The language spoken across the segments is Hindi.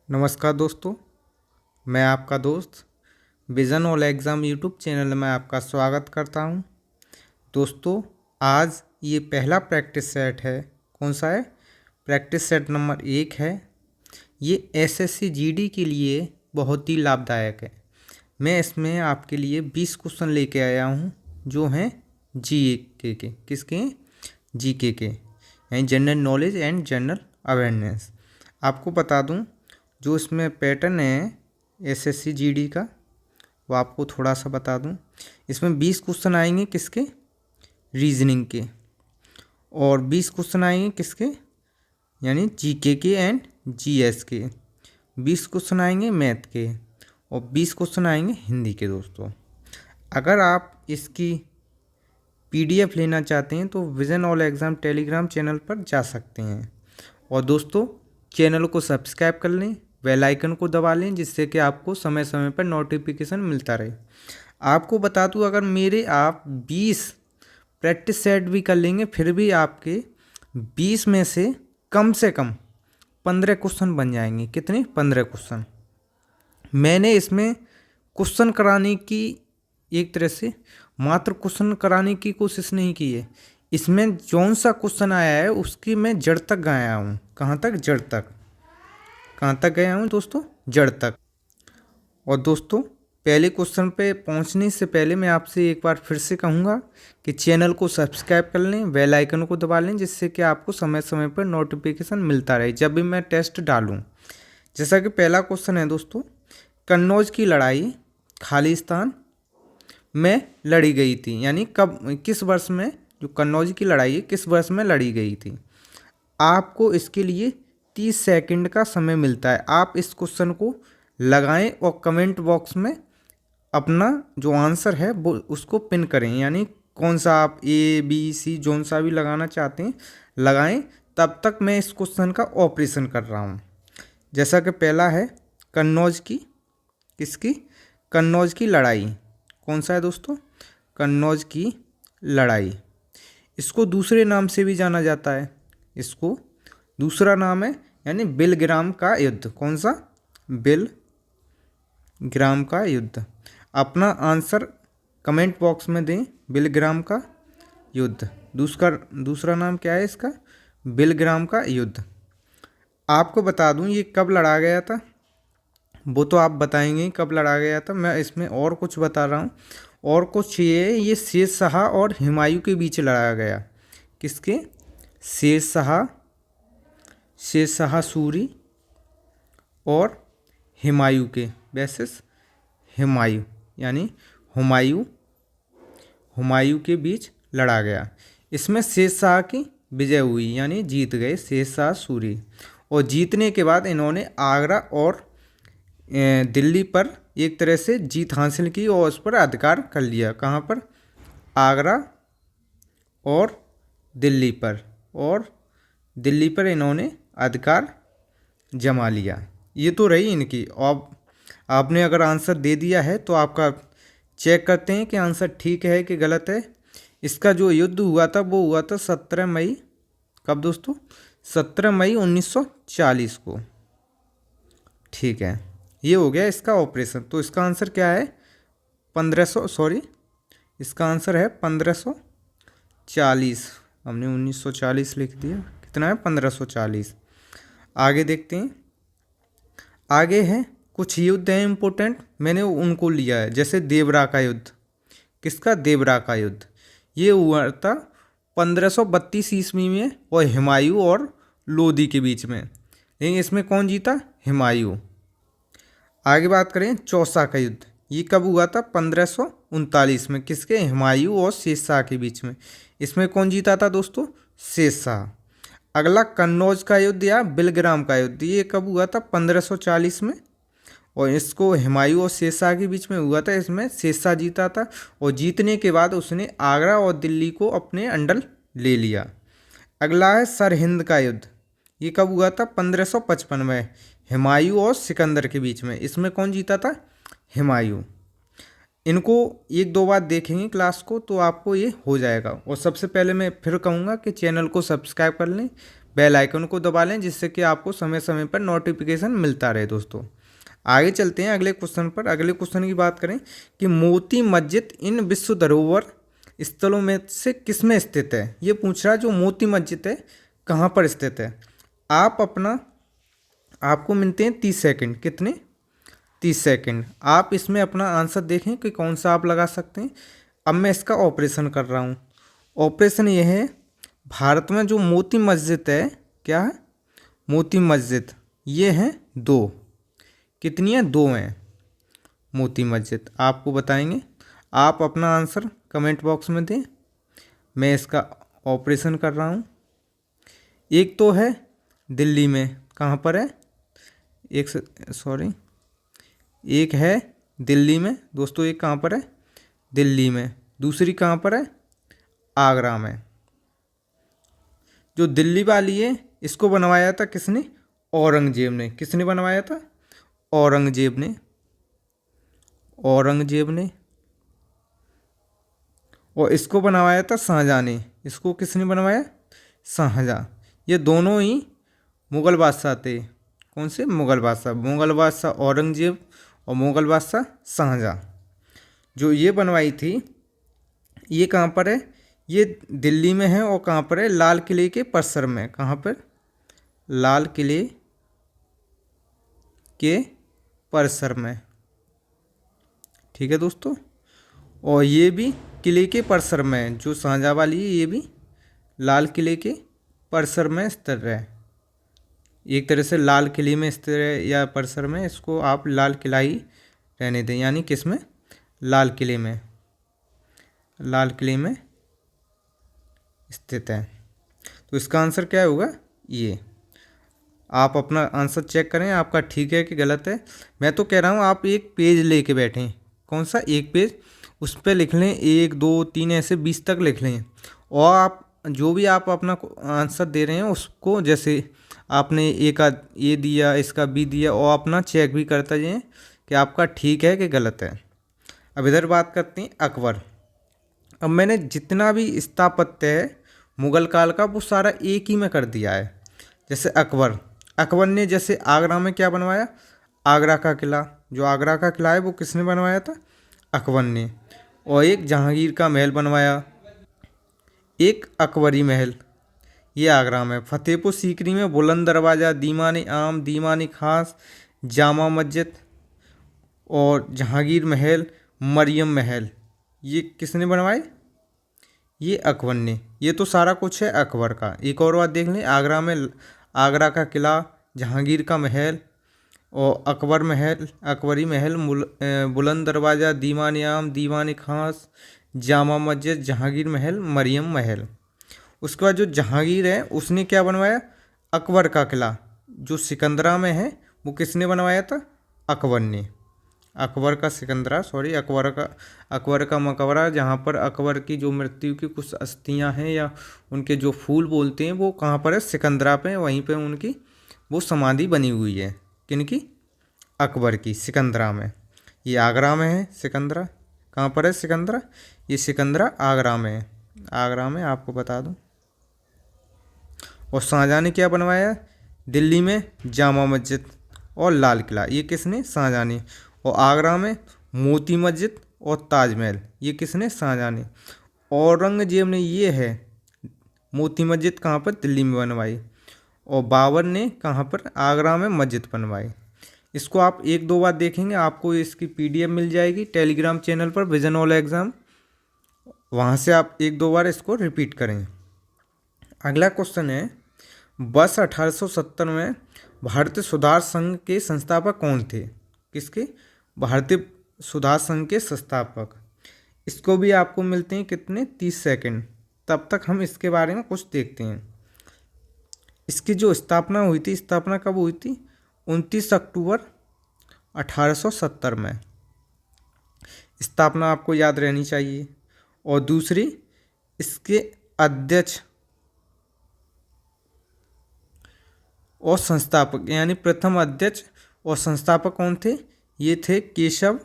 नमस्कार दोस्तों, मैं आपका दोस्त vision all exam YouTube channel में आपका स्वागत करता हूं। दोस्तों, आज ये पहला प्रैक्टिस सेट है। कौन सा है? प्रैक्टिस सेट नंबर 1 है। ये एसएससी जीडी के लिए बहुत ही लाभदायक है। मैं इसमें आपके लिए 20 क्वेश्चन लेके आया हूं, जो हैं जीके के। किसके? जीके के, यानी general knowledge and general awareness. आपको बता दूं, जो इसमें पैटर्न है एसएससी जीडी का, वो आपको थोड़ा सा बता दूं। इसमें 20 क्वेश्चन आएंगे किसके? रीजनिंग के। और 20 क्वेश्चन आएंगे किसके? यानी जीके के एंड जीएस के। 20 क्वेश्चन आएंगे मैथ के और 20 क्वेश्चन आएंगे हिंदी के। दोस्तों, अगर आप इसकी पीडीएफ लेना चाहते हैं तो vision all exam Telegram channel पर जा सकते हैं। और दोस्तों, चैनल को सब्सक्राइब कर लें, बेल आइकन को दबा लें, जिससे कि आपको समय समय पर नोटिफिकेशन मिलता रहे। आपको बता दूं, अगर मेरे आप 20 प्रैक्टिस सेट भी कर लेंगे, फिर भी आपके 20 में से कम 15 क्वेश्चन बन जाएंगे। कितने? 15 क्वेश्चन। मैंने इसमें क्वेश्चन कराने की, एक तरह से मात्र क्वेश्चन कराने की कोशिश नहीं की है। इसमें जौन सा क्वेश्चन आया है उसकी मैं जड़ तक गया हूँ। कहाँ तक? जड़ तक। कहाँ तक गया हूँ दोस्तों? जड़ तक। और दोस्तों, पहले क्वेश्चन पे पहुँचने से पहले मैं आपसे एक बार फिर से कहूँगा कि चैनल को सब्सक्राइब कर लें, बेल आइकन को दबा लें, जिससे कि आपको समय समय पर नोटिफिकेशन मिलता रहे जब भी मैं टेस्ट डालूँ। जैसा कि पहला क्वेश्चन है दोस्तों, कन्नौज की लड़ाई खालिस्तान में लड़ी गई थी, यानी कब, किस वर्ष में जो कन्नौज की लड़ाई है किस वर्ष में लड़ी गई थी। आपको इसके लिए 30 सेकंड का समय मिलता है। आप इस क्वेश्चन को लगाएं और कमेंट बॉक्स में अपना जो आंसर है वो उसको पिन करें, यानी कौन सा आप ए बी सी जौन सा भी लगाना चाहते हैं लगाएं। तब तक मैं इस क्वेश्चन का ऑपरेशन कर रहा हूँ। जैसा कि पहला है कन्नौज की, किसकी? कन्नौज की लड़ाई। कौन सा है दोस्तों? कन्नौज की लड़ाई। इसको दूसरे नाम से भी जाना जाता है। इसको दूसरा नाम है यानी बिलग्राम का युद्ध। कौन सा? बिलग्राम का युद्ध। अपना आंसर कमेंट बॉक्स में दें। बिलग्राम का युद्ध। दूसरा नाम क्या है इसका? बिलग्राम का युद्ध। आपको बता दूं ये कब लड़ा गया था, वो तो आप बताएंगे कब लड़ा गया था। मैं इसमें और कुछ बता रहा हूँ। और कुछ ये शेर शाह और हुमायूं के बीच लड़ा गया। किसके? शेर शाह सूरी और हुमायूं के वैसेस हुमायूं, यानी हुमायूं के बीच लड़ा गया। इसमें शेर शाह की विजय हुई, यानी जीत गए शेर शाह सूरी। और जीतने के बाद इन्होंने आगरा और दिल्ली पर एक तरह से जीत हासिल की और उस पर अधिकार कर लिया। कहाँ पर? आगरा और दिल्ली पर। और दिल्ली पर इन्होंने अधिकार जमा लिया। ये तो रही इनकी। अब आपने अगर आंसर दे दिया है तो आपका चेक करते हैं कि आंसर ठीक है कि गलत है। इसका जो युद्ध हुआ था वो हुआ था 17 मई। कब दोस्तों? 17 मई 1940 को। ठीक है, ये हो गया इसका ऑपरेशन। तो इसका आंसर क्या है? 1500, सॉरी, इसका आंसर है 1540। हमने 1940 लिख दिया, कितना है? 1540। आगे देखते हैं। आगे है कुछ युद्ध हैं इम्पोर्टेंट, मैंने उनको लिया है। जैसे देवरा का युद्ध। किसका? देवरा का युद्ध। ये हुआ था 1532 ईस्वी में और हुमायूं और लोदी के बीच में। लेकिन इसमें कौन जीता? हुमायूं। आगे बात करें चौसा का युद्ध। ये कब हुआ था? 1539 में। किसके? हुमायूं और शेर शाह के बीच में। इसमें कौन जीता था दोस्तों? शेर शाह। अगला कन्नौज का युद्ध या बिलग्राम का युद्ध, ये कब हुआ था? 1540 में। और इसको हुमायूं और शेर शाह के बीच में हुआ था। इसमें शेर शाह जीता था और जीतने के बाद उसने आगरा और दिल्ली को अपने अंडर ले लिया। अगला है सरहिंद का युद्ध। ये कब हुआ था? 1555 में। हुमायूं और सिकंदर के बीच में। इसमें कौन जीता था? हुमायूं। इनको एक दो बार देखेंगे क्लास को तो आपको ये हो जाएगा। और सबसे पहले मैं फिर कहूँगा कि चैनल को सब्सक्राइब कर लें, बेल आइकन को दबा लें, जिससे कि आपको समय समय पर नोटिफिकेशन मिलता रहे। दोस्तों आगे चलते हैं अगले क्वेश्चन पर। अगले क्वेश्चन की बात करें कि मोती मस्जिद इन विश्व धरोहर स्थलों में से किस में स्थित है। ये पूछ रहा है जो मोती मस्जिद है कहाँ पर स्थित है। आपको मिलते हैं 30 सेकंड। कितने? 30 सेकंड। आप इसमें अपना आंसर देखें कि कौन सा आप लगा सकते हैं। अब मैं इसका ऑपरेशन कर रहा हूँ। ऑपरेशन यह है, भारत में जो मोती मस्जिद है, क्या है? मोती मस्जिद ये हैं 2। कितनी है? 2 हैं मोती मस्जिद। आपको बताएंगे। आप अपना आंसर कमेंट बॉक्स में दें। मैं इसका ऑपरेशन कर रहा हूँ। एक तो है दिल्ली में, कहाँ पर है? एक है दिल्ली में दोस्तों। एक कहाँ पर है? दिल्ली में। दूसरी कहाँ पर है? आगरा में। जो दिल्ली वाली है इसको बनवाया था किसने? औरंगजेब ने। किसने बनवाया था? औरंगजेब ने। औरंगजेब ने। और इसको बनवाया था शाहजहाँ ने। इसको किसने बनवाया? शाहजहाँ। ये दोनों ही मुग़ल बादशाह थे। कौन से? मुग़ल बादशाह। मुग़ल बादशाह औरंगजेब और मुग़ल बादशाह शाहजहाँ। जो ये बनवाई थी, ये कहाँ पर है? ये दिल्ली में है। और कहाँ पर है? लाल किले के परिसर में। कहाँ पर? लाल किले के परिसर में। ठीक है दोस्तों। और ये भी किले के परिसर में है। जो शाहजहाँ वाली है ये भी लाल किले के परिसर में स्थित है। एक तरह से लाल किले में स्थित है या परिसर में, इसको आप लाल किला ही रहने दें। यानी किस में? लाल किले में। लाल किले में स्थित है। तो इसका आंसर क्या होगा? ये। आप अपना आंसर चेक करें, आपका ठीक है कि गलत है। मैं तो कह रहा हूँ आप एक पेज लेके बैठें। कौन सा? एक पेज। उस पर लिख लें 1 2 3 ऐसे 20 तक लिख लें। और आप जो भी आप अपना आंसर दे रहे हैं उसको, जैसे आपने ए का ए दिया, इसका बी दिया, और अपना चेक भी करता जाइए कि आपका ठीक है कि गलत है। अब इधर बात करते हैं अकबर। अब मैंने जितना भी स्थापत्य है मुग़ल काल का वो सारा एक ही में कर दिया है। जैसे अकबर ने जैसे आगरा में क्या बनवाया? आगरा का किला। जो आगरा का किला है वो किसने बनवाया था? अकबर ने। और एक जहांगीर का महल बनवाया, एक अकबरी महल, ये आगरा में। फतेहपुर सीकरी में बुलंद दरवाज़ा, दीवान आम, दीवान खास, जामा मस्जिद और जहांगीर महल, मरियम महल, ये किसने बनवाए? ये अकबर ने। ये तो सारा कुछ है अकबर का। एक और बात देख लें, आगरा में आगरा का किला, जहांगीर का महल और अकबर महल, अकबरी महल, बुलंद दरवाज़ा, दीवान आम, दीवान खास, जामा मस्जिद, जहांगीर महल, मरियम महल। उसके बाद जो जहांगीर है उसने क्या बनवाया? अकबर का किला जो सिकंदरा में है वो किसने बनवाया था? अकबर ने। अकबर का सिकंदरा, सॉरी, अकबर का मकबरा, जहाँ पर अकबर की जो मृत्यु की कुछ अस्थियाँ हैं या उनके जो फूल बोलते हैं वो कहाँ पर है? सिकंदरा पे। वहीं पे उनकी वो समाधि बनी हुई है। किनकी? अकबर की, सिकंदरा में। ये आगरा में है सिकंदरा। कहाँ पर है सिकंदरा? ये सिकंदरा आगरा में है। आगरा में, आपको बता दूं। और शाहजहाँ ने क्या बनवाया? दिल्ली में जामा मस्जिद और लाल किला, ये किसने? शाहजहाँ ने। और आगरा में मोती मस्जिद और ताजमहल, ये किसने? शाहजहाँ ने। औरंगजेब ने ये है मोती मस्जिद कहाँ पर? दिल्ली में बनवाई। और बाबर ने कहाँ पर? आगरा में मस्जिद बनवाई। इसको आप 1 2 बार देखेंगे, आपको इसकी PDF मिल जाएगी टेलीग्राम चैनल पर, विजन ऑल एग्ज़ाम। वहाँ से आप 1 2 बार इसको रिपीट करें। अगला क्वेश्चन है, वर्ष 1870 में भारतीय सुधार संघ के संस्थापक कौन थे? किसके? भारतीय सुधार संघ के संस्थापक। इसको भी आपको मिलते हैं कितने? 30 सेकंड। तब तक हम इसके बारे में कुछ देखते हैं। इसकी जो स्थापना हुई थी, स्थापना कब हुई थी? 29 अक्टूबर 1870 में। स्थापना आपको याद रहनी चाहिए। और दूसरी, इसके अध्यक्ष और संस्थापक, यानी प्रथम अध्यक्ष और संस्थापक कौन थे? ये थे केशव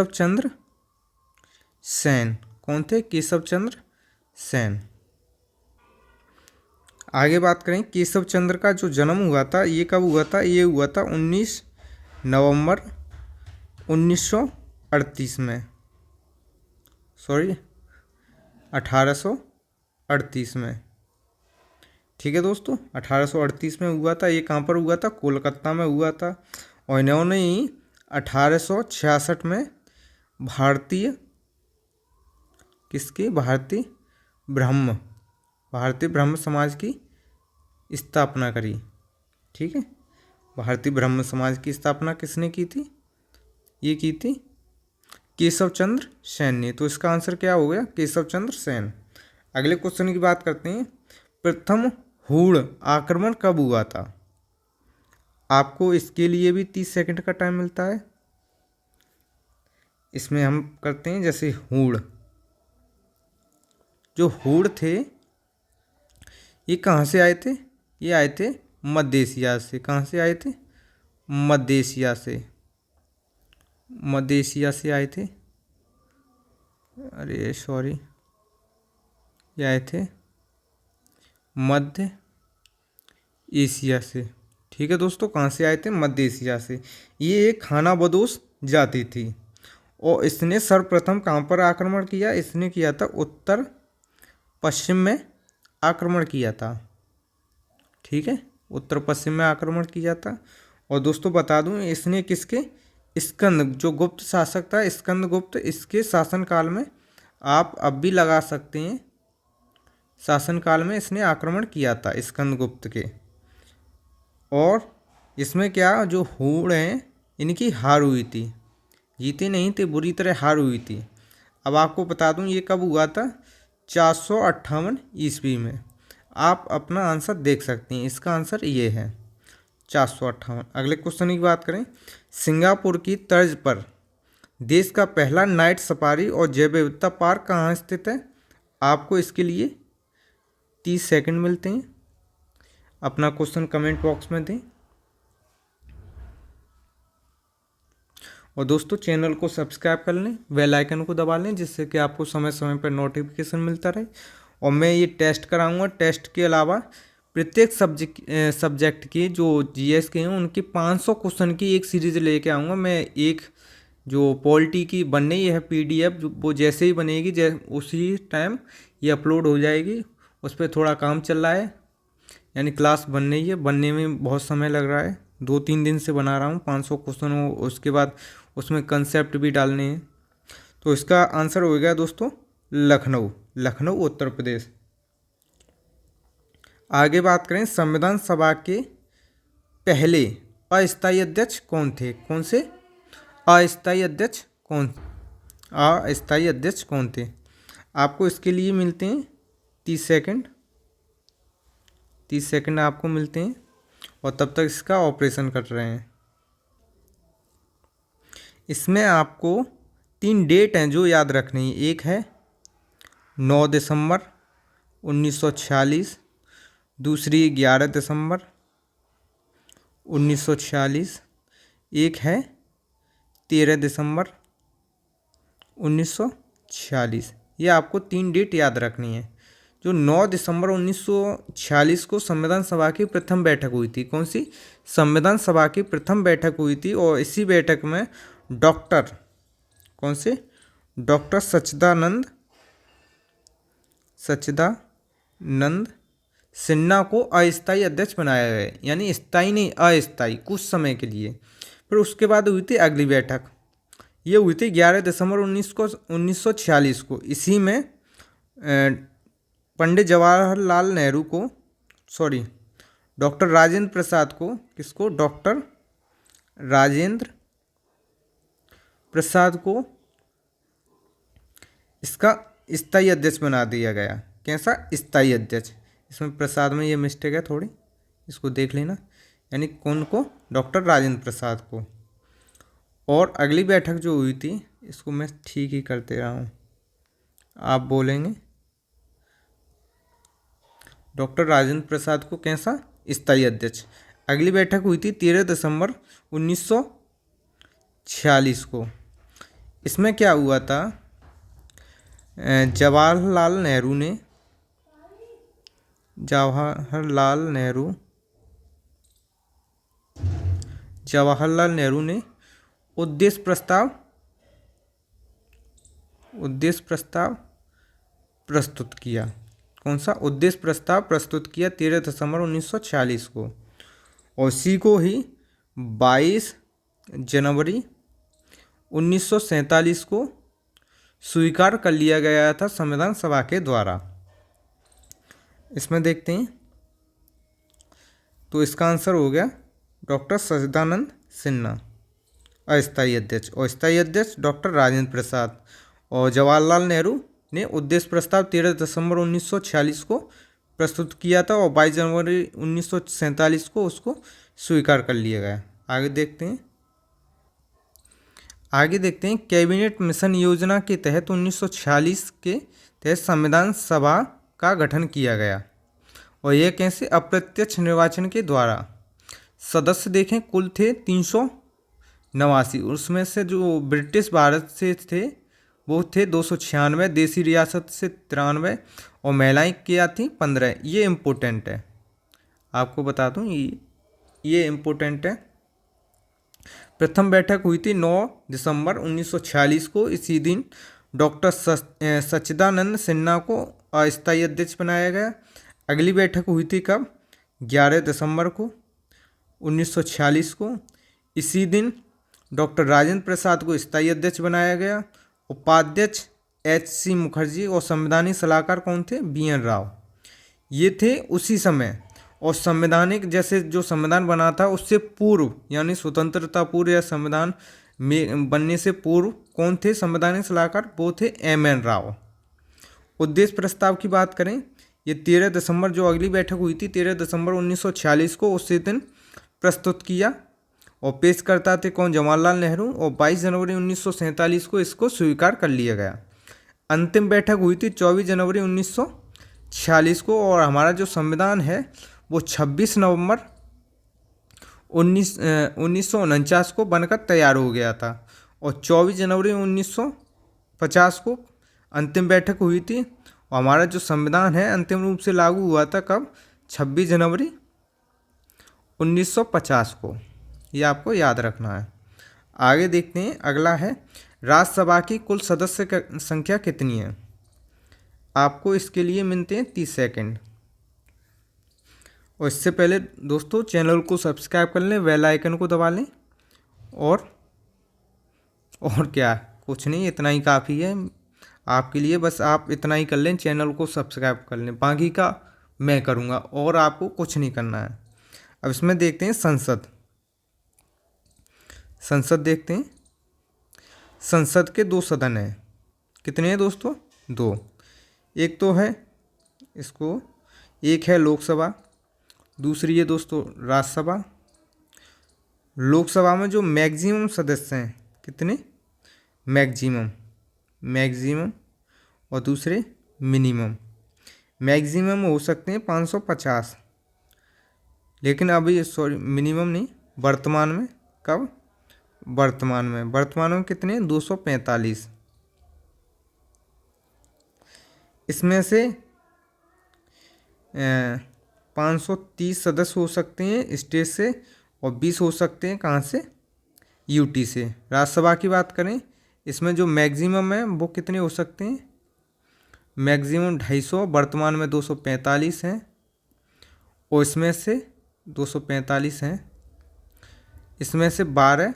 चंद्र सेन। कौन थे? केशव चंद्र सेन। आगे बात करें केशव चंद्र का जो जन्म हुआ था ये कब हुआ था, ये हुआ था 19 नवंबर 1938 में, सॉरी 1838 में। ठीक है दोस्तों, 1838 में हुआ था। ये कहाँ पर हुआ था, कोलकाता में हुआ था। और इन्होंने ही 1866 में भारतीय किसकी, भारतीय ब्रह्म समाज की स्थापना करी। ठीक है, भारतीय ब्रह्म समाज की स्थापना किसने की थी, ये की थी केशव चंद्र सेन ने। तो इसका आंसर क्या हो गया, केशव चंद्र सेन। अगले क्वेश्चन की बात करते हैं। प्रथम हुड़ आक्रमण कब हुआ था। आपको इसके लिए भी 30 सेकंड का टाइम मिलता है। इसमें हम करते हैं जैसे हुड़, जो हुड़ थे ये कहाँ से आए थे, ये आए थे मध्य एशिया से। कहाँ से आए थे, मध्य एशिया से, मध्य एशिया से आए थे। अरे सॉरी, ये आए थे मध्य एशिया से। ठीक है दोस्तों, कहाँ से आए थे, मध्य एशिया से। ये एक खानाबदोश जाति थी और इसने सर्वप्रथम कहाँ पर आक्रमण किया, इसने किया था उत्तर पश्चिम में आक्रमण किया था। ठीक है, उत्तर पश्चिम में आक्रमण किया था। और दोस्तों बता दूं इसने किसके, स्कंद, जो गुप्त शासक था स्कंद गुप्त, इसके शासनकाल में, आप अब भी लगा सकते हैं, शासनकाल में इसने आक्रमण किया था स्कंद गुप्त के। और इसमें क्या, जो हुड़ हैं इनकी हार हुई थी, जीते नहीं थे, बुरी तरह हार हुई थी। अब आपको बता दूं ये कब हुआ था, 458 ईस्वी में। आप अपना आंसर देख सकते हैं, इसका आंसर ये है 458। अगले क्वेश्चन की बात करें। सिंगापुर की तर्ज पर देश का पहला नाइट सफारी और जैव विविधता पार्क कहाँ स्थित है। आपको इसके लिए 30 सेकंड मिलते हैं। अपना क्वेश्चन कमेंट बॉक्स में दें। और दोस्तों चैनल को सब्सक्राइब कर लें, बेल आइकन को दबा लें, जिससे कि आपको समय समय पर नोटिफिकेशन मिलता रहे। और मैं ये टेस्ट कराऊंगा। टेस्ट के अलावा प्रत्येक सब्जेक्ट के जो जीएस के हैं उनकी 500 क्वेश्चन की एक सीरीज लेके आऊँगा मैं। एक जो पॉलिटी की बनने ही है पीडीएफ, वो जैसे ही बनेगी उसी टाइम ये अपलोड हो जाएगी। उस पर थोड़ा काम चल रहा है, यानी क्लास बनने ही है, बनने में बहुत समय लग रहा है। 2-3 दिन से बना रहा हूँ 500 क्वेश्चन हो, उसके बाद उसमें कंसेप्ट भी डालने हैं। तो इसका आंसर हो गया दोस्तों लखनऊ, लखनऊ उत्तर प्रदेश। आगे बात करें, संविधान सभा के पहले अस्थायी अध्यक्ष कौन थे। कौन से अस्थायी अध्यक्ष कौन थे। आपको इसके लिए मिलते हैं 30 सेकंड, 30 सेकंड आपको मिलते हैं। और तब तक इसका ऑपरेशन कर रहे हैं। इसमें आपको 3 डेट हैं जो याद रखनी है। एक है 9 दिसंबर 1946, दूसरी 11 दिसंबर 1946, एक है 13 दिसंबर 1946। ये आपको 3 डेट याद रखनी है। जो 9 दिसंबर 1946 को संविधान सभा की प्रथम बैठक हुई थी। कौन सी, संविधान सभा की प्रथम बैठक हुई थी। और इसी बैठक में डॉक्टर कौन से, डॉक्टर सच्चिदानंद सिन्हा को अस्थायी अध्यक्ष बनाया गया, यानी स्थायी नहीं अस्थायी, कुछ समय के लिए। फिर उसके बाद हुई थी अगली बैठक, ये हुई थी 11 दिसंबर 1946 को। इसी में पंडित जवाहरलाल नेहरू को, सॉरी डॉक्टर राजेंद्र प्रसाद को, किसको, डॉक्टर राजेंद्र प्रसाद को इसका स्थायी अध्यक्ष बना दिया गया। कैसा, स्थायी अध्यक्ष। इसमें प्रसाद में ये मिस्टेक है थोड़ी, इसको देख लेना। यानी कौन को, डॉक्टर राजेंद्र प्रसाद को। और अगली बैठक जो हुई थी, इसको मैं ठीक ही करते रहा हूँ, आप बोलेंगे। डॉक्टर राजेंद्र प्रसाद को कैसा, स्थायी अध्यक्ष। अगली बैठक हुई थी 13 दिसंबर 1946 को। इसमें क्या हुआ था, जवाहरलाल नेहरू ने जवाहरलाल नेहरू ने उद्देश्य प्रस्ताव प्रस्तुत किया। कौन सा उद्देश्य प्रस्ताव प्रस्तुत किया? 13 दिसंबर 1946 को। और इसी को ही 22 जनवरी 1947 को स्वीकार कर लिया गया था संविधान सभा के द्वारा। इसमें देखते हैं, तो इसका आंसर हो गया डॉक्टर सच्चिदानंद सिन्हा अस्थायी अध्यक्ष, और स्थायी अध्यक्ष डॉक्टर राजेंद्र प्रसाद। और जवाहरलाल नेहरू ने उद्देश्य प्रस्ताव 13 दिसंबर 1946 को प्रस्तुत किया था और 22 जनवरी 1947 को उसको स्वीकार कर लिया गया। आगे देखते हैं कैबिनेट मिशन योजना के तहत 1946 के तहत संविधान सभा का गठन किया गया। और यह कैसे? अप्रत्यक्ष निर्वाचन के द्वारा। सदस्य देखें कुल थे 389, उसमें से जो ब्रिटिश भारत से थे वो थे 296, देसी रियासत से 93 और महिलाएं क्या थी 15। ये इम्पोर्टेंट है, आपको बता दूं, ये इम्पोर्टेंट है। प्रथम बैठक हुई थी 9 दिसंबर 1946 को। इसी दिन डॉक्टर सच्चिदानंद सिन्हा को अस्थायी अध्यक्ष बनाया गया। अगली बैठक हुई थी कब? 11 दिसंबर को 1946 को। इसी दिन डॉक्टर राजेंद्र प्रसाद को स्थायी अध्यक्ष बनाया गया। उपाध्यक्ष HC मुखर्जी और संवैधानिक सलाहकार कौन थे? BN राव। ये थे उसी समय। और संवैधानिक जैसे जो संविधान बना था उससे पूर्व, यानी स्वतंत्रता पूर्व या संविधान में बनने से पूर्व कौन थे संवैधानिक सलाहकार? वो थे MN राव। उद्देश्य प्रस्ताव की बात करें, ये 13 दिसंबर जो अगली बैठक हुई थी 13 दिसंबर 1946 को, उसी दिन प्रस्तुत किया। और पेशकर्ता थे कौन? जवाहरलाल नेहरू। और 22 जनवरी 1947 को इसको स्वीकार कर लिया गया। अंतिम बैठक हुई थी 24 जनवरी 1946 को। और हमारा जो संविधान है वो 26 नवंबर 1949 को बनकर तैयार हो गया था। और 24 जनवरी 1950 को अंतिम बैठक हुई थी। और हमारा जो संविधान है अंतिम रूप से लागू हुआ था कब? 26 जनवरी 1950 को। ये आपको याद रखना है। आगे देखते हैं, अगला है राज्यसभा की कुल सदस्य संख्या कितनी है? आपको इसके लिए मिलते हैं 30 सेकंड। और इससे पहले दोस्तों चैनल को सब्सक्राइब कर लें, बेल आइकन को दबा लें। और क्या, कुछ नहीं, इतना ही काफ़ी है आपके लिए। बस आप इतना ही कर लें, चैनल को सब्सक्राइब कर लें, बाकी का मैं करूँगा और आपको कुछ नहीं करना है। अब इसमें देखते हैं संसद देखते हैं। संसद के 2 सदन हैं। कितने हैं दोस्तों? 2। एक तो है इसको, एक है लोकसभा, दूसरी है दोस्तों राज्यसभा। लोकसभा में जो मैक्सिमम सदस्य हैं, कितने? मैक्सिमम और दूसरे मिनिमम। मैक्सिमम हो सकते हैं 550, लेकिन अभी मिनिमम नहीं, वर्तमान में। कब? वर्तमान में कितने? 245। इसमें से 530 सदस्य हो सकते हैं स्टेट से और 20 हो सकते हैं कहाँ से? यूटी से। राज्यसभा की बात करें, इसमें जो मैक्सिमम है वो कितने हो सकते हैं? मैक्सिमम 250, वर्तमान में 245 हैं। और इसमें से 245 हैं, इसमें से 12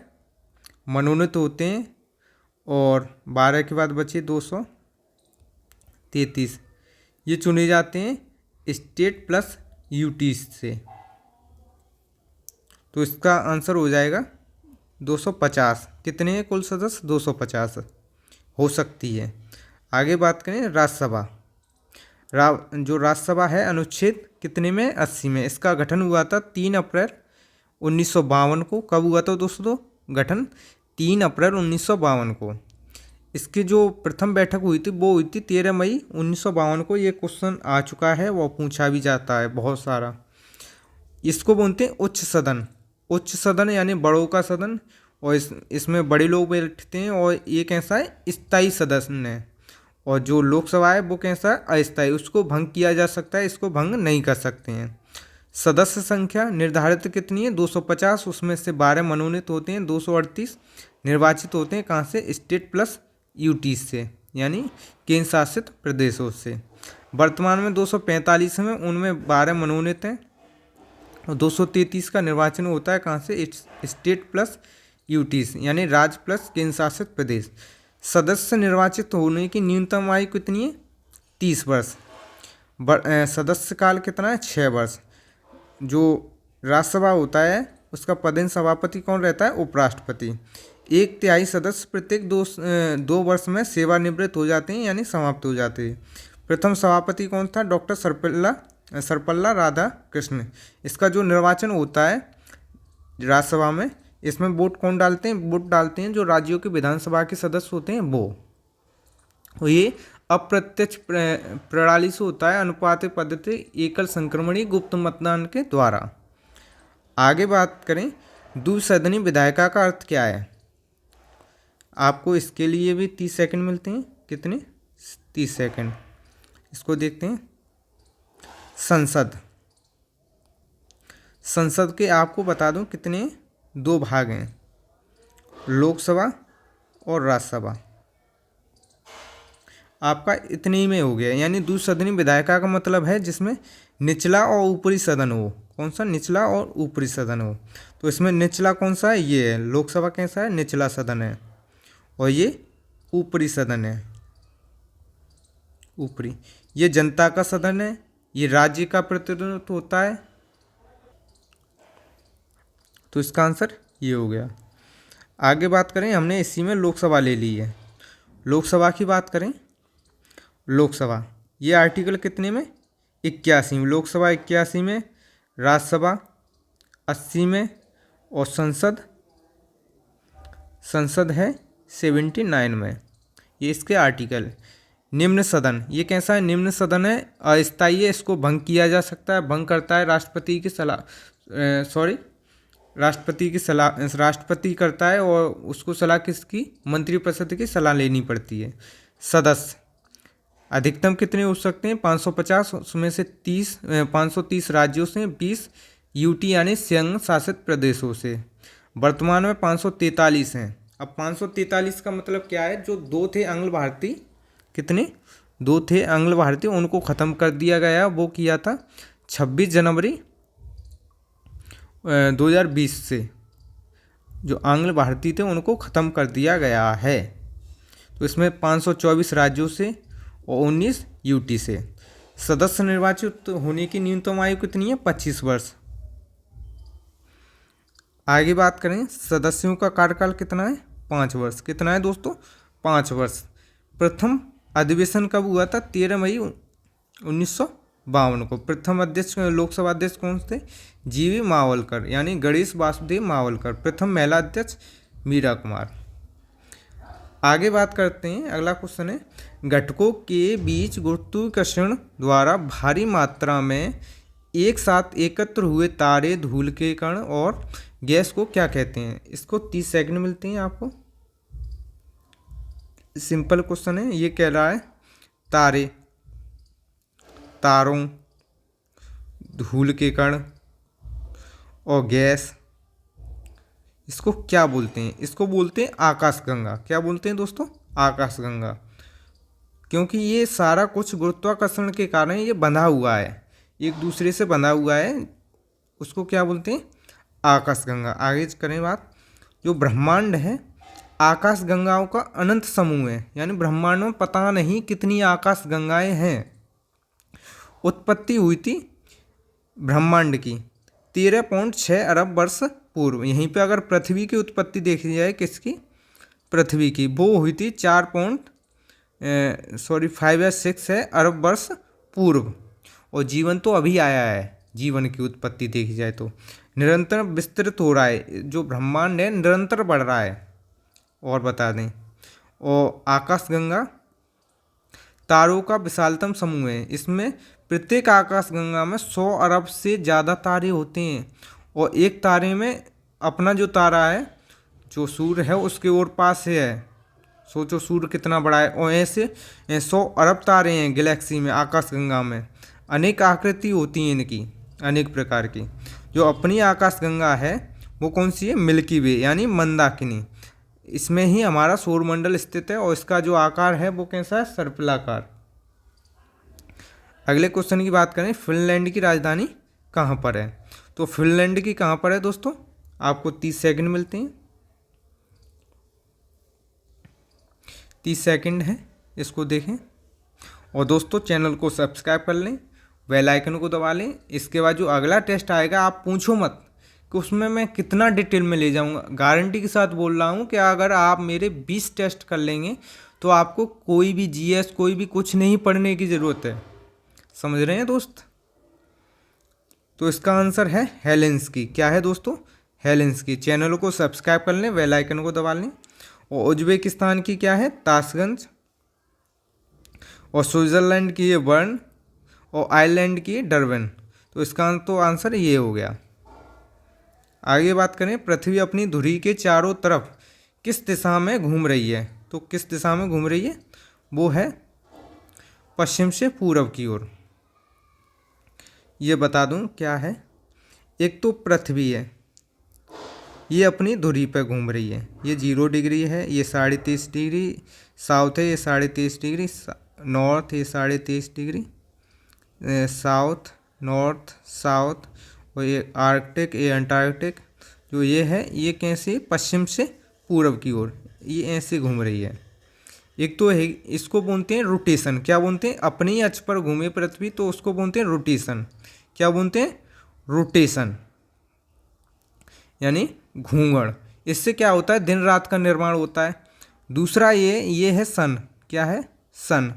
मनोनीत होते हैं और 12 के बाद बचे 233, ये चुने जाते हैं स्टेट प्लस यूटी से। तो इसका आंसर हो जाएगा 250। कितने हैं कुल सदस्य? 250 हो सकती है। आगे बात करें राज्यसभा। जो राज्यसभा है अनुच्छेद कितने में? 80 में। इसका गठन हुआ था 3 अप्रैल 1952 को। कब हुआ था दोस्तों गठन? 3 अप्रैल 1952 को। इसकी जो प्रथम बैठक हुई थी वो हुई थी 13 मई 1952 को। ये क्वेश्चन आ चुका है, वो पूछा भी जाता है बहुत सारा। इसको बोलते हैं उच्च सदन। उच्च सदन यानी बड़ों का सदन, और इसमें बड़े लोग बैठते हैं। और ये कैसा है? स्थायी सदन है। और जो लोकसभा है वो कैसा है, अस्थायी, उसको भंग किया जा सकता है, इसको भंग नहीं कर सकते हैं। सदस्य संख्या निर्धारित कितनी है, 250, उसमें से 12 मनोनीत होते हैं, 238 निर्वाचित होते हैं, कहाँ से, स्टेट प्लस यूटी से, यानी केंद्र शासित प्रदेशों से। वर्तमान में 245 में, उनमें 12 मनोनीत हैं और 233 का निर्वाचन होता है, कहाँ से, स्टेट प्लस यूटी से, यानी राज्य प्लस केंद्र शासित प्रदेश। सदस्य निर्वाचित होने की न्यूनतम आयु कितनी है, 30 वर्ष। सदस्य काल कितना है, 6 वर्ष। जो राज्यसभा होता है उसका पदेन सभापति कौन रहता है, उपराष्ट्रपति। 1/3 सदस्य प्रत्येक 2 वर्ष में सेवानिवृत्त हो जाते हैं, यानी समाप्त हो जाते हैं। प्रथम सभापति कौन था, डॉक्टर सर्वपल्ला राधाकृष्ण। इसका जो निर्वाचन होता है राज्यसभा में, इसमें वोट कौन डालते हैं, वोट डालते हैं जो राज्यों के विधानसभा के सदस्य होते हैं वो। और ये अप्रत्यक्ष प्रणाली से होता है, अनुपातिक पद्धति, एकल संक्रमणीय गुप्त मतदान के द्वारा। आगे बात करें, द्विसदनी विधायिका का अर्थ क्या है। आपको इसके लिए भी 30 सेकंड मिलते हैं, कितने, 30 सेकंड। इसको देखते हैं। संसद के आपको बता दूं कितने, 2 भाग हैं, लोकसभा और राज्यसभा। आपका इतने ही में हो गया, यानी द्विसदनी विधायिका का मतलब है जिसमें निचला और ऊपरी सदन हो। कौन सा, निचला और ऊपरी सदन हो। तो इसमें निचला कौन सा है, ये है, लोकसभा कैसा है, निचला सदन है, और ये ऊपरी सदन है, ऊपरी। ये जनता का सदन है, ये राज्य का प्रतिनिधित्व होता है। तो इसका आंसर ये हो गया। आगे बात करें, हमने इसी में लोकसभा ले ली है। लोकसभा की बात करें, लोकसभा ये आर्टिकल कितने में, 81 में। लोकसभा 81 में, राज्यसभा 80 में, और संसद है 79 में। ये इसके आर्टिकल। निम्न सदन ये कैसा है, निम्न सदन है, अस्थायी है, इसको भंग किया जा सकता है, भंग करता है राष्ट्रपति की सलाह, राष्ट्रपति करता है, और उसको सलाह किसकी, मंत्रिपरिषद की सलाह लेनी पड़ती है। सदस्य अधिकतम कितने हो सकते हैं, 550, उसमें से 530 राज्यों से, 20 यूटी यानी संघ शासित प्रदेशों से। वर्तमान में 543 हैं। अब 543 का मतलब क्या है, जो 2 थे आंग्ल भारतीय, कितने, 2 थे आंग्ल भारतीय, उनको ख़त्म कर दिया गया। वो किया था 26 जनवरी 2020 से, जो आंग्ल भारतीय थे उनको ख़त्म कर दिया गया है। तो इसमें 524 राज्यों से और 19 यूटी से। सदस्य निर्वाचित होने की न्यूनतम आयु कितनी है, 25 वर्ष। आगे बात करें, सदस्यों का कार्यकाल कितना है, 5 वर्ष। कितना है दोस्तों, 5 वर्ष। प्रथम अधिवेशन कब हुआ था, 13 मई 1952 को। प्रथम अध्यक्ष लोकसभा अध्यक्ष कौन थे, जीवी मावलकर, यानी गणेश वासुदेव मावलकर। प्रथम महिला अध्यक्ष मीरा कुमार। आगे बात करते हैं, अगला क्वेश्चन है, घटकों के बीच गुरुत्वाकर्षण द्वारा भारी मात्रा में एक साथ एकत्र हुए तारे, धूल के कण और गैस को क्या कहते हैं। इसको 30 सेकंड मिलते हैं आपको। सिंपल क्वेश्चन है, ये कह रहा है तारे, तारों, धूल के कण और गैस, इसको क्या बोलते हैं, इसको बोलते हैं आकाशगंगा। क्या बोलते हैं दोस्तों, आकाशगंगा। क्योंकि ये सारा कुछ गुरुत्वाकर्षण के कारण ये बंधा हुआ है, एक दूसरे से बंधा हुआ है, उसको क्या बोलते हैं, आकाशगंगा। आगे करें बात, जो ब्रह्मांड है आकाशगंगाओं का अनंत समूह है, यानी ब्रह्मांड में पता नहीं कितनी आकाशगंगाएं हैं। उत्पत्ति हुई थी ब्रह्मांड की 13.6 अरब वर्ष पूर्व। यहीं पे अगर पृथ्वी की उत्पत्ति देखी जाए, किसकी, पृथ्वी की, वो हुई थी 5 या 6 है अरब वर्ष पूर्व। और जीवन तो अभी आया है, जीवन की उत्पत्ति देखी जाए तो निरंतर विस्तृत हो रहा है, जो ब्रह्मांड है निरंतर बढ़ रहा है। और बता दें, और आकाशगंगा तारों का विशालतम समूह है। इसमें प्रत्येक आकाशगंगा में 100 अरब से ज़्यादा तारे होते हैं, और एक तारे में अपना जो तारा है, जो सूर्य है उसके और पास है, सोचो सूर्य कितना बड़ा है, और ऐसे 100 अरब तारे हैं गैलेक्सी में, आकाशगंगा में। अनेक आकृति होती हैं इनकी, अनेक प्रकार की। जो अपनी आकाशगंगा है वो कौन सी है? मिल्की वे यानी मंदाकिनी। इसमें ही हमारा सौरमंडल स्थित है, और इसका जो आकार है वो कैसा है? सर्पिलाकार। अगले क्वेश्चन की बात करें, फिनलैंड की राजधानी कहाँ पर है? तो फिनलैंड की कहाँ पर है दोस्तों? आपको 30 सेकंड मिलते हैं। 30 सेकंड है, इसको देखें। और दोस्तों चैनल को सब्सक्राइब कर लें, बेल आइकन को दबा लें। इसके बाद जो अगला टेस्ट आएगा, आप पूछो मत कि उसमें मैं कितना डिटेल में ले जाऊंगा। गारंटी के साथ बोल रहा हूं कि अगर आप मेरे 20 टेस्ट कर लेंगे तो आपको कोई भी जीएस, कोई भी कुछ नहीं पढ़ने की ज़रूरत है। समझ रहे हैं दोस्त? तो इसका आंसर है हेलेंस्की। क्या है दोस्तों? हेलेंस्की। चैनल को सब्सक्राइब कर लें, बेल आइकन को दबा लें। और उज्बेकिस्तान की क्या है? ताशगंज। और स्विट्ज़रलैंड की है बर्न। और आयरलैंड की है डरबन। तो इसका तो आंसर ये हो गया। आगे बात करें, पृथ्वी अपनी धुरी के चारों तरफ किस दिशा में घूम रही है? तो किस दिशा में घूम रही है? वो है पश्चिम से पूरब की ओर। ये बता दूं क्या है। एक तो पृथ्वी है, ये अपनी धुरी पे घूम रही है। ये 0 डिग्री है, ये 23.5 डिग्री साउथ है, ये 23.5 डिग्री नॉर्थ, ये 23.5 डिग्री साउथ नॉर्थ साउथ। और ये आर्कटिक, ये अंटार्कटिक जो ये है, ये कैसे? पश्चिम से पूरब की ओर ये ऐसे घूम रही है। एक तो है, इसको बोलते हैं रोटेशन। क्या बोलते हैं? अपनी अक्ष पर घूमे पृथ्वी तो उसको बोलते हैं रोटेशन। क्या बोलते हैं? रोटेशन यानी घूंघण। इससे क्या होता है? दिन रात का निर्माण होता है। दूसरा ये है सन। क्या है? सन।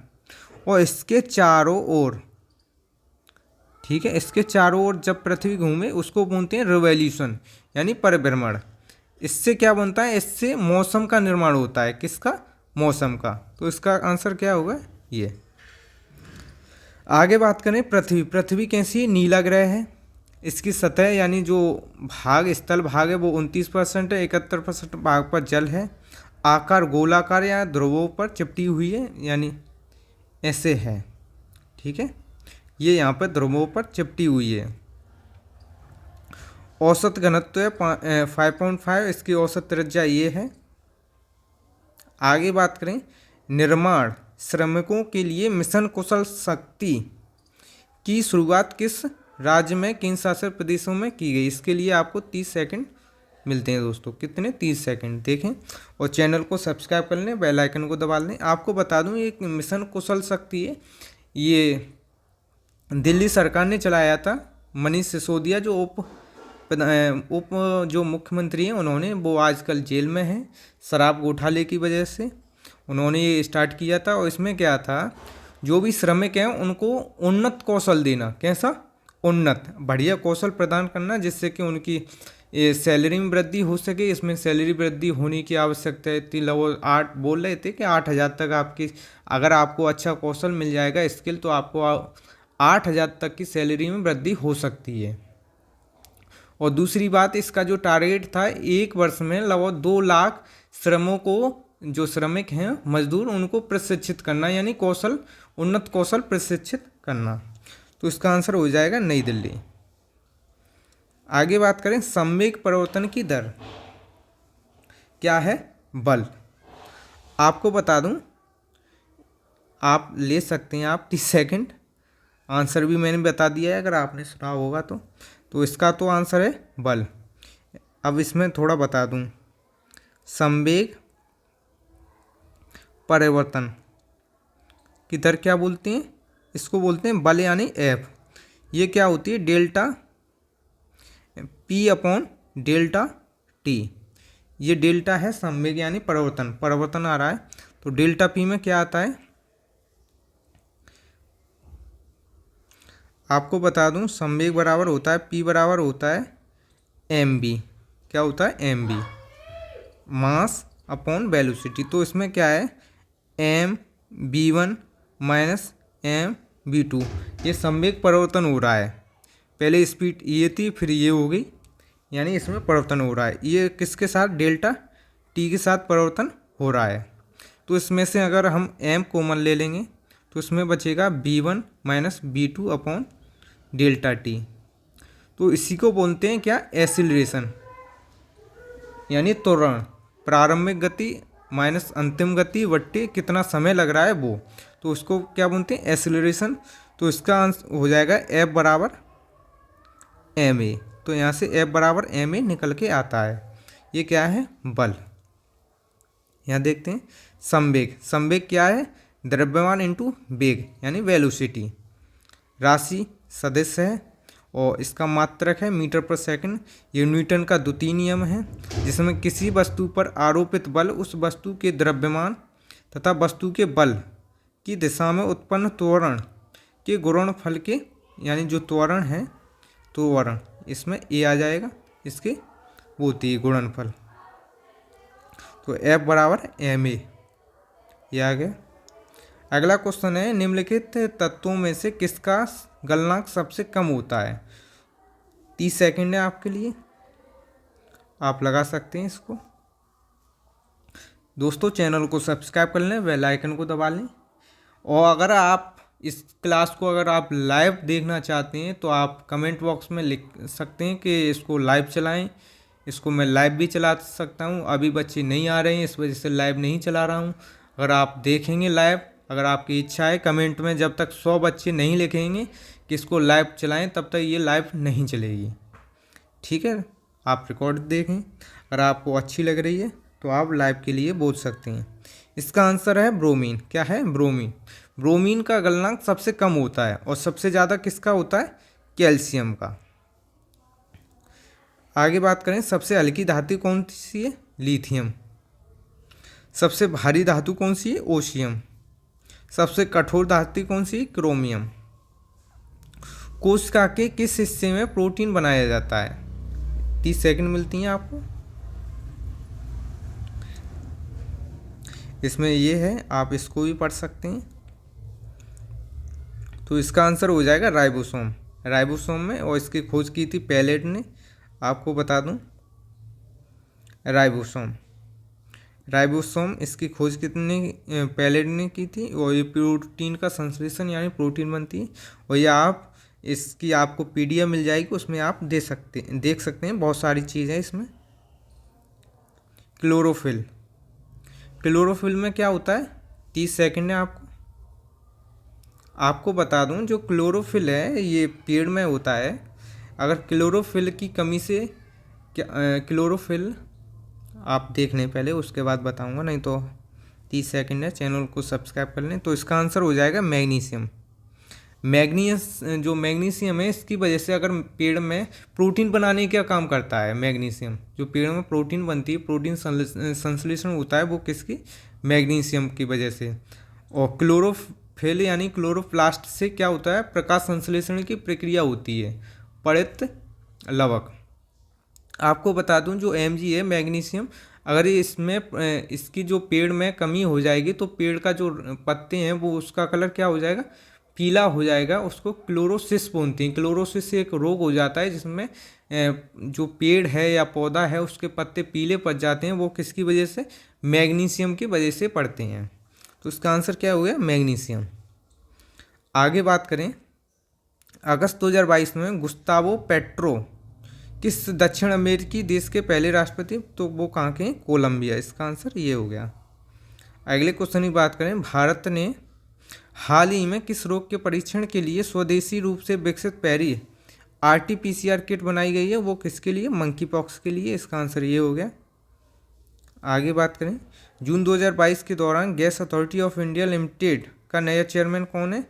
और इसके चारों ओर, ठीक है, इसके चारों ओर जब पृथ्वी घूमे उसको बोलते हैं रिवॉल्यूशन यानी परिभ्रमण। इससे क्या बनता है? इससे मौसम का निर्माण होता है। किसका? मौसम का। तो इसका आंसर क्या होगा? ये। आगे बात करें, पृथ्वी कैसी है? नीला ग्रह है। इसकी सतह यानी जो भाग, स्थल भाग है वो 29% है। 71% भाग पर जल है। आकार गोलाकार या ध्रुवों पर चिपटी हुई है, यानी ऐसे है। ठीक है, ये यहाँ पर ध्रुवों पर चिपटी हुई है। औसत घनत्व है 5.5। इसकी औसत त्रिज्या ये है। आगे बात करें, निर्माण श्रमिकों के लिए मिशन कुशल शक्ति की शुरुआत किस राज्य में, किन शासित प्रदेशों में की गई? इसके लिए आपको 30 सेकंड मिलते हैं दोस्तों। कितने? 30 सेकंड। देखें और चैनल को सब्सक्राइब कर लें, बेल आइकन को दबा लें। आपको बता दूं, ये मिशन कुशल शक्ति है, ये दिल्ली सरकार ने चलाया था। मनीष सिसोदिया जो उप जो मुख्यमंत्री हैं उन्होंने, वो आजकल जेल में हैं शराब घोटाले की वजह से। उन्होंने ये स्टार्ट किया था। और इसमें क्या था? जो भी श्रमिक हैं उनको उन्नत कौशल देना। कैसा? उन्नत, बढ़िया कौशल प्रदान करना, जिससे कि उनकी सैलरी में वृद्धि हो सके। इसमें सैलरी वृद्धि होने की आवश्यकता है। थी लगभग 8 बोल रहे थे कि 8,000 तक आपकी, अगर आपको अच्छा कौशल मिल जाएगा, स्किल, तो आपको 8,000 तक की सैलरी में वृद्धि हो सकती है। और दूसरी बात, इसका जो टारगेट था, एक वर्ष में लगभग 2 लाख श्रमों को, जो श्रमिक हैं मजदूर, उनको प्रशिक्षित करना, यानी कौशल, उन्नत कौशल प्रशिक्षित करना। तो इसका आंसर हो जाएगा नई दिल्ली। आगे बात करें, संवेग परिवर्तन की दर क्या है? बल। आपको बता दूं, आप ले सकते हैं आप 30 सेकंड। आंसर भी मैंने बता दिया है, अगर आपने सुना होगा तो इसका तो आंसर है बल। अब इसमें थोड़ा बता दूं, संवेग परिवर्तन की दर क्या बोलते हैं? इसको बोलते हैं बल यानी एफ। ये क्या होती है? Delta P upon delta T. ये डेल्टा है संवेग यानी परिवर्तन आ रहा है। तो डेल्टा पी में क्या आता है? आपको बता दूं, संवेग बराबर होता है, पी बराबर होता है एम बी। क्या होता है? M B, mass upon velocity. तो इसमें क्या है? M B one minus M B two. ये संवेग परिवर्तन हो रहा है। पहले स्पीड ये थी, फिर ये हो गई, यानी इसमें परिवर्तन हो रहा है। ये किसके साथ? डेल्टा टी के साथ परिवर्तन हो रहा है। तो इसमें से अगर हम m कॉमन ले लेंगे तो इसमें बचेगा b1 minus b2 upon delta T. तो इसी को बोलते हैं क्या, एसिलरेशन, यानी त्वरण। प्रारंभिक गति माइनस अंतिम गति बट्टे कितना समय लग रहा है वो, तो उसको क्या बोलते हैं, एसिलरेशन। तो इसका आंसर हो जाएगा F बराबर ma। तो यहाँ से F बराबर ma निकल के आता है। ये क्या है, बल। यहाँ देखते हैं संवेग। संवेग क्या है, द्रव्यमान इंटू वेग यानी वेलोसिटी। राशि सदिश है और इसका मात्रक है मीटर पर सेकंड। ये न्यूटन का द्वितीय नियम है, जिसमें किसी वस्तु पर आरोपित बल उस वस्तु के द्रव्यमान तथा वस्तु के बल की दिशा में उत्पन्न त्वरण के गुणनफल के, यानी जो त्वरण है, त्वरण इसमें ए आ जाएगा, इसके वो होती है गुणनफल। तो F बराबर ma, ये आ गया। अगला क्वेश्चन है, निम्नलिखित तत्वों में से किसका गलनांक सबसे कम होता है। 30 सेकंड है आपके लिए, आप लगा सकते हैं इसको। दोस्तों चैनल को सब्सक्राइब कर लें, बेल आइकन को दबा लें। और अगर आप इस क्लास को अगर आप लाइव देखना चाहते हैं तो आप कमेंट बॉक्स में लिख सकते हैं कि इसको लाइव चलाएं। इसको मैं लाइव भी चला सकता हूं, अभी बच्चे नहीं आ रहे हैं इस वजह से लाइव नहीं चला रहा हूं। अगर आप देखेंगे लाइव, अगर आपकी इच्छा है, कमेंट में जब तक 100 बच्चे नहीं लिखेंगे कि इसको लाइव चलाएं तब तक ये लाइव नहीं चलेगी। ठीक है, आप रिकॉर्ड देखें, अगर आपको अच्छी लग रही है तो आप लाइव के लिए बोल सकते हैं। इसका आंसर है ब्रोमीन। क्या है, ब्रोमीन। ब्रोमीन का गलनांक सबसे कम होता है और सबसे ज़्यादा किसका होता है, कैल्शियम का। आगे बात करें, सबसे हल्की धातु कौन सी है, लिथियम। सबसे भारी धातु कौन सी है, ओशियम। सबसे कठोर धातु कौन सी है, क्रोमियम। कोशिका के किस हिस्से में प्रोटीन बनाया जाता है। 30 सेकंड मिलती हैं आपको। इसमें ये है, आप इसको भी पढ़ सकते हैं। तो इसका आंसर हो जाएगा राइबोसोम। राइबोसोम में, और इसकी खोज की थी पैलेट ने, आपको बता दूं, राइबोसोम। राइबोसोम इसकी खोज कितने पैलेट ने की थी, और ये प्रोटीन का संश्लेषण यानी प्रोटीन बनती है। और ये आप इसकी आपको PDF मिल जाएगी, उसमें आप देख सकते हैं, बहुत सारी चीज़ है इसमें। क्लोरोफिल। क्लोरोफिल में क्या होता है, 30 सेकंड है आपको बता दूं, जो क्लोरोफिल है ये पेड़ में होता है। अगर क्लोरोफिल की कमी से क्लोरोफिल आप देख लें पहले, उसके बाद बताऊंगा, नहीं तो 30 सेकंड है, चैनल को सब्सक्राइब कर लें। तो इसका आंसर हो जाएगा मैग्नीशियम। जो मैग्नीशियम है, इसकी वजह से अगर पेड़ में प्रोटीन बनाने का काम करता है मैग्नीशियम, जो पेड़ में प्रोटीन बनती है, प्रोटीन संश्लेषण होता है, वो किसकी, मैग्नीशियम की वजह से। और क्लोरोफिल यानी क्लोरोप्लास्ट से क्या होता है, प्रकाश संश्लेषण की प्रक्रिया होती है, पड़ित लवक। आपको बता दूं, जो Mg है मैग्नीशियम, अगर इसमें इसकी जो पेड़ में कमी हो जाएगी तो पेड़ का जो पत्ते हैं वो, उसका कलर क्या हो जाएगा, पीला हो जाएगा। उसको क्लोरोसिस बोलते हैं। क्लोरोसिस एक रोग हो जाता है जिसमें जो पेड़ है या पौधा है उसके पत्ते पीले पड़ जाते हैं। वो किसकी वजह से, मैग्नीशियम की वजह से पड़ते हैं। तो इसका आंसर क्या हो गया, मैग्नीशियम। आगे बात करें, अगस्त 2022 में गुस्तावो पेट्रो किस दक्षिण अमेरिकी देश के पहले राष्ट्रपति, तो वो कहाँ के, कोलंबिया। इसका आंसर ये हो गया। अगले क्वेश्चन की बात करें, भारत ने हाल ही में किस रोग के परीक्षण के लिए स्वदेशी रूप से विकसित पहली RT-PCR किट बनाई गई है, वो किसके लिए, मंकी पॉक्स के लिए। इसका आंसर ये हो गया। आगे बात करें, जून 2022 के दौरान gas authority of India limited का नया चेयरमैन कौन है,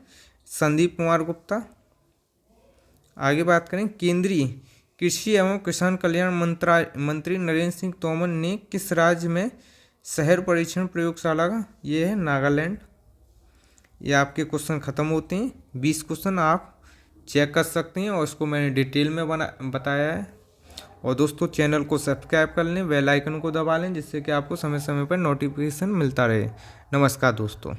संदीप कुमार गुप्ता। आगे बात करें, केंद्रीय कृषि एवं किसान कल्याण मंत्री नरेंद्र सिंह तोमर ने किस राज्य में शहर परीक्षण प्रयोगशाला का, ये है नागालैंड। ये आपके क्वेश्चन ख़त्म होते हैं। 20 क्वेश्चन आप चेक कर सकते हैं और इसको मैंने डिटेल में बताया है। और दोस्तों चैनल को सब्सक्राइब कर लें, बेल आइकन को दबा लें, जिससे कि आपको समय समय पर नोटिफिकेशन मिलता रहे। नमस्कार दोस्तों।